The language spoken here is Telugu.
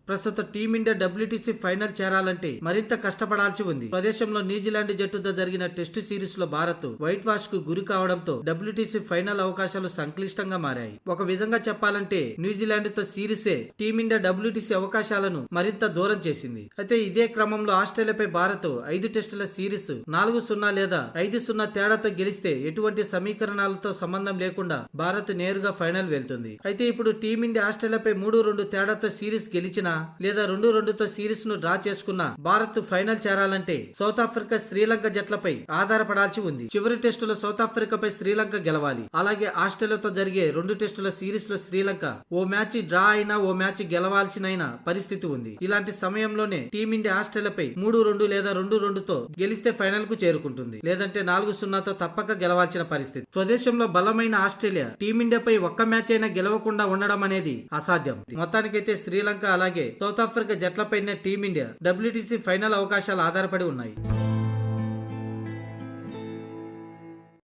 ప్రస్తుత టీమిండియా WTC ఫైనల్ చేరాలంటే మరింత కష్టపడాల్సి ఉంది. స్వదేశంలో న్యూజిలాండ్ జట్టుతో జరిగిన టెస్టు సిరీస్ లో భారత్ వైట్ వాష్ కు గురి కావడంతో WTC ఫైనల్ అవకాశాలు సంక్లిష్టంగా మారాయి. ఒక విధంగా చెప్పాలంటే న్యూజిలాండ్ తో సిరీసే టీమిండియా WTC అవకాశాలను మరింత దూరం చేసింది. అయితే ఇదే క్రమంలో ఆస్ట్రేలియాపై భారత్ 5 టెస్టుల సిరీస్ 4-0 లేదా 5-0 తేడాతో గెలిస్తే ఎటువంటి సమీకరణాలతో సంబంధం లేకుండా భారత్ నేరుగా ఫైనల్ వెళ్తుంది. అయితే ఇప్పుడు టీమిండియా ఆస్ట్రేలియాపై 3-2 తేడాతో సిరీస్ గెలిచినా లేదా 2-2తో సిరీస్ ను డ్రా చేసుకున్నా భారత్ ఫైనల్ చేరాలంటే సౌత్ ఆఫ్రికా శ్రీలంక జట్లపై ఆధారపడాల్సి ఉంది. చివరి టెస్టులో సౌత్ ఆఫ్రికాపై శ్రీలంక గెలవాలి. అలాగే ఆస్ట్రేలియాతో జరిగే 2 టెస్టుల సిరీస్ లో శ్రీలంక ఓ మ్యాచ్ డ్రా అయినా ఓ మ్యాచ్ గెలవాల్సిన పరిస్థితి ఉంది. ఇలాంటి సమయంలోనే టీమిండియా ఆస్ట్రేలియాపై 3-2 లేదా 2-2తో గెలిస్తే ఫైనల్ కు చేరుకుంటుంది. లేదంటే 4-0తో తప్పక గెలవాల్సిన పరిస్థితి. స్వదేశంలో బలమైన ఆస్ట్రేలియా టీమిండియాపై ఒక్క మ్యాచ్ అయినా గెలవకుండా ఉండడం అనేది అసాధ్యం. మొత్తానికైతే శ్రీలంక అలాగే సౌత్ ఆఫ్రికా జట్లపైనే టీమిండియా WTC ఫైనల్ అవకాశాలు ఆధారపడి ఉన్నాయి.